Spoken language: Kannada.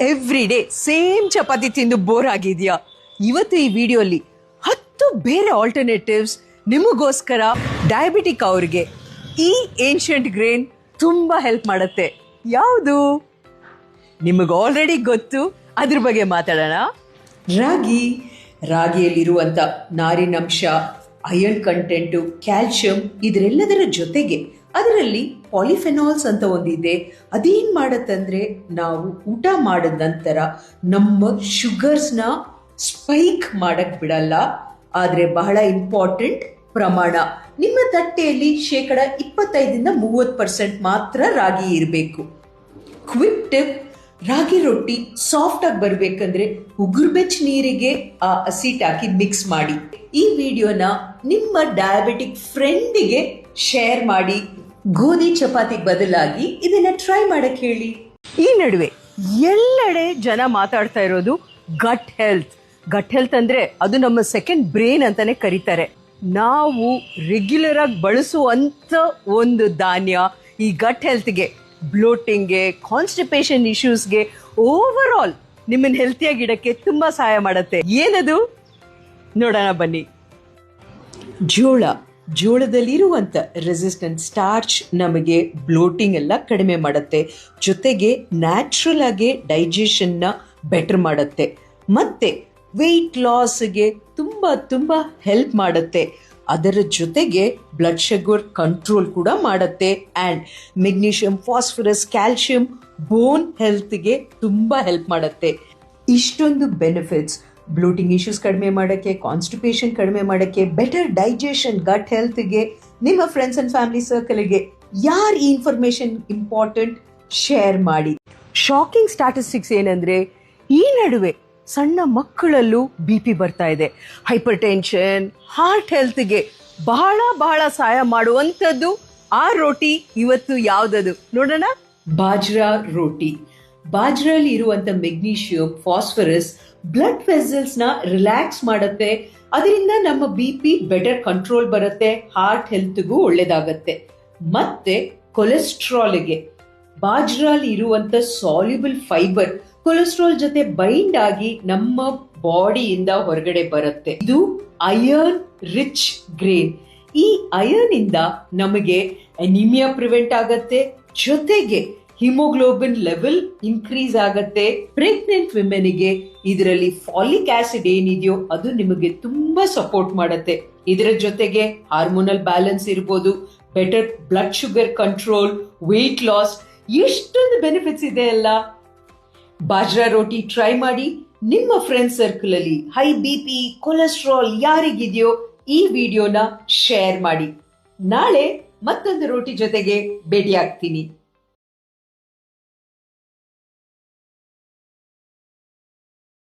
ಎವ್ರಿ ಡೇ ಸೇಮ್ ಚಪಾತಿ ತಿಂದು ಬೋರ್ ಆಗಿದೆಯಾ? ಇವತ್ತು ಈ ವಿಡಿಯೋಲಿ 10 ಬೇರೆ ಆಲ್ಟರ್ನೇಟಿವ್ಸ್ ನಿಮಗೋಸ್ಕರ. ಡಯಾಬಿಟಿಕ್ ಅವ್ರಿಗೆ ಈ ಏನ್ಷಿಯಂಟ್ ಗ್ರೇನ್ ತುಂಬಾ ಹೆಲ್ಪ್ ಮಾಡುತ್ತೆ. ಯಾವುದು ನಿಮಗೆ ಆಲ್ರೆಡಿ ಗೊತ್ತು, ಅದ್ರ ಬಗ್ಗೆ ಮಾತಾಡೋಣ. ರಾಗಿಯಲ್ಲಿರುವಂಥ ನಾರಿನಂಶ, ಅಯರ್ನ್ ಕಂಟೆಂಟು, ಕ್ಯಾಲ್ಶಿಯಂ, ಇದರೆಲ್ಲದರ ಜೊತೆಗೆ ಅದರಲ್ಲಿ ಪಾಲಿಫೆನಾಲ್ಸ್ ಅಂತ ಒಂದಿದೆ. ಅದೇನು ಮಾಡತ್ತಂದ್ರೆ ನಾವು ಊಟ ಮಾಡಿದ ನಂತರ ನಮ್ಮ ಶುಗರ್ಸ್ನ ಸ್ಪೈಕ್ ಮಾಡಕ್ ಬಿಡಲ್ಲ. ಆದರೆ ಬಹಳ ಇಂಪಾರ್ಟೆಂಟ್ ಪ್ರಮಾಣ, ನಿಮ್ಮ ತಟ್ಟೆಯಲ್ಲಿ 25-30% ಮಾತ್ರ ರಾಗಿ ಇರಬೇಕು. ಕ್ವಿಕ್ ಟಿಪ್: ರಾಗಿ ರೊಟ್ಟಿ ಸಾಫ್ಟ್ ಆಗಿ ಬರ್ಬೇಕಂದ್ರೆ ಉಗುರು ಬೆಚ್ಚ ನೀರಿಗೆ ಆ ಹಸಿಟ್ ಹಾಕಿ ಮಿಕ್ಸ್ ಮಾಡಿ. ಈ ವಿಡಿಯೋನ ನಿಮ್ಮ ಡಯಾಬಿಟಿಕ್ ಫ್ರೆಂಡಿಗೆ ಶೇರ್ ಮಾಡಿ. ಗೋಧಿ ಚಪಾತಿಗೆ ಬದಲಾಗಿ ಇದನ್ನ ಟ್ರೈ ಮಾಡಕ್ ಹೇಳಿ. ಈ ನಡುವೆ ಎಲ್ಲೆಡೆ ಜನ ಮಾತಾಡ್ತಾ ಇರೋದು ಗಟ್ ಹೆಲ್ತ್. ಗಟ್ ಹೆಲ್ತ್ ಅಂದ್ರೆ ಅದು ನಮ್ಮ ಸೆಕೆಂಡ್ ಬ್ರೇನ್ ಅಂತಾನೆ ಕರೀತಾರೆ. ನಾವು ರೆಗ್ಯುಲರ್ ಆಗಿ ಬಳಸುವಂತ ಒಂದು ಧಾನ್ಯ ಈ ಗಟ್ ಹೆಲ್ತ್ಗೆ, ಬ್ಲೋಟಿಂಗ್ಗೆ, ಕಾನ್ಸ್ಟಿಪೇಷನ್ ಇಶ್ಯೂಸ್ಗೆ, ಓವರ್ ಆಲ್ ನಿಮ್ಮನ್ನ ಹೆಲ್ತಿಯಾಗಿಡಕ್ಕೆ ತುಂಬಾ ಸಹಾಯ ಮಾಡುತ್ತೆ. ಏನದು ನೋಡೋಣ ಬನ್ನಿ. ಜೋಳದಲ್ಲಿರುವಂಥ ರೆಸಿಸ್ಟೆಂಟ್ ಸ್ಟಾರ್ಚ್ ನಮಗೆ ಬ್ಲೋಟಿಂಗ್ ಎಲ್ಲ ಕಡಿಮೆ ಮಾಡುತ್ತೆ, ಜೊತೆಗೆ ನ್ಯಾಚುರಲ್ ಆಗಿ ಡೈಜೆಷನ್ನ ಬೆಟರ್ ಮಾಡುತ್ತೆ, ಮತ್ತೆ ವೆಯ್ಟ್ ಲಾಸ್ಗೆ ತುಂಬ ಹೆಲ್ಪ್ ಮಾಡುತ್ತೆ. ಅದರ ಜೊತೆಗೆ ಬ್ಲಡ್ ಶುಗರ್ ಕಂಟ್ರೋಲ್ ಕೂಡ ಮಾಡುತ್ತೆ. ಆ್ಯಂಡ್ ಮೆಗ್ನೀಷಿಯಂ, ಫಾಸ್ಫರಸ್, ಕ್ಯಾಲ್ಶಿಯಂ ಬೋನ್ ಹೆಲ್ತ್ಗೆ ತುಂಬ ಹೆಲ್ಪ್ ಮಾಡುತ್ತೆ. ಇಷ್ಟೊಂದು ಬೆನಿಫಿಟ್ಸ್ ಬ್ಲೋಟಿಂಗ್ ಇಶ್ಯೂಸ್ ಕಡಿಮೆ ಮಾಡೋಕ್ಕೆ, ಕಾನ್ಸ್ಟಿಪೇಷನ್ ಕಡಿಮೆ ಮಾಡೋಕ್ಕೆ, ಬೆಟರ್ ಡೈಜೆಷನ್, ಗಟ್ ಹೆಲ್ತ್ಗೆ, ನಿಮ್ಮ ಫ್ರೆಂಡ್ಸ್ ಆ್ಯಂಡ್ ಫ್ಯಾಮಿಲಿ ಸರ್ಕಲ್ಗೆ ಯಾರು ಈ ಇನ್ಫಾರ್ಮೇಶನ್ ಇಂಪಾರ್ಟೆಂಟ್ ಶೇರ್ ಮಾಡಿ. ಶಾಕಿಂಗ್ ಸ್ಟಾಟಿಸ್ಟಿಕ್ಸ್ ಏನಂದರೆ, ಈ ನಡುವೆ ಸಣ್ಣ ಮಕ್ಕಳಲ್ಲೂ BP ಬರ್ತಾ ಇದೆ. ಹೈಪರ್ ಟೆನ್ಷನ್, ಹಾರ್ಟ್ ಹೆಲ್ತ್ಗೆ ಬಹಳ ಸಹಾಯ ಮಾಡುವಂಥದ್ದು ಆ ರೋಟಿ ಇವತ್ತು ಯಾವುದದು ನೋಡೋಣ. ಬಾಜ್ರಾ ರೋಟಿ. ಬಾಜ್ರಲ್ಲಿ ಇರುವಂಥ ಮೆಗ್ನೀಷಿಯಂ, ಫಾಸ್ಫರಸ್ ಬ್ಲಡ್ ವೆಸಲ್ಸ್ನ ರಿಲ್ಯಾಕ್ಸ್ ಮಾಡುತ್ತೆ. ಅದರಿಂದ ನಮ್ಮ BP ಬೆಟರ್ ಕಂಟ್ರೋಲ್ ಬರುತ್ತೆ, ಹಾರ್ಟ್ ಹೆಲ್ತ್ಗೂ ಒಳ್ಳೇದಾಗತ್ತೆ. ಮತ್ತೆ ಕೊಲೆಸ್ಟ್ರಾಲ್ಗೆ ಬಾಜ್ರಲ್ಲಿ ಇರುವಂಥ ಸಾಲ್ಯುಬಲ್ ಫೈಬರ್ ಕೊಲೆಸ್ಟ್ರಾಲ್ ಜೊತೆ ಬೈಂಡ್ ಆಗಿ ನಮ್ಮ ಬಾಡಿಯಿಂದ ಹೊರಗಡೆ ಬರುತ್ತೆ. ಇದು ಅಯರ್ನ್ ರಿಚ್ ಗ್ರೇನ್. ಈ ಅಯರ್ನ್ ಇಂದ ನಮಗೆ ಅನಿಮಿಯಾ ಪ್ರಿವೆಂಟ್ ಆಗತ್ತೆ, ಜೊತೆಗೆ ಹಿಮೋಗ್ಲೋಬಿನ್ ಲೆವೆಲ್ ಇನ್ಕ್ರೀಸ್ ಆಗತ್ತೆ. ಪ್ರೆಗ್ನೆಂಟ್ ವಿಮೆನ್ಗೆ ಇದರಲ್ಲಿ ಫಾಲಿಕ್ ಆಸಿಡ್ ಏನಿದೆಯೋ ಅದು ನಿಮಗೆ ತುಂಬಾ ಸಪೋರ್ಟ್ ಮಾಡುತ್ತೆ. ಇದರ ಜೊತೆಗೆ ಹಾರ್ಮೋನಲ್ ಬ್ಯಾಲೆನ್ಸ್ ಇರ್ಬೋದು, better blood sugar control, weight loss, ಎಷ್ಟೊಂದು ಬೆನಿಫಿಟ್ಸ್ ಇದೆ ಅಲ್ಲ. ಬಾಜ್ರಾ ರೋಟಿ ಟ್ರೈ ಮಾಡಿ. ನಿಮ್ಮ ಫ್ರೆಂಡ್ ಸರ್ಕಲ್ ಅಲ್ಲಿ ಹೈ BP, ಕೊಲೆಸ್ಟ್ರಾಲ್ ಯಾರಿಗಿದೆಯೋ ಈ ವಿಡಿಯೋನ ಶೇರ್ ಮಾಡಿ. ನಾಳೆ ಮತ್ತೊಂದು ರೋಟಿ ಜೊತೆಗೆ ಭೇಟಿ ಆಗ್ತೀನಿ.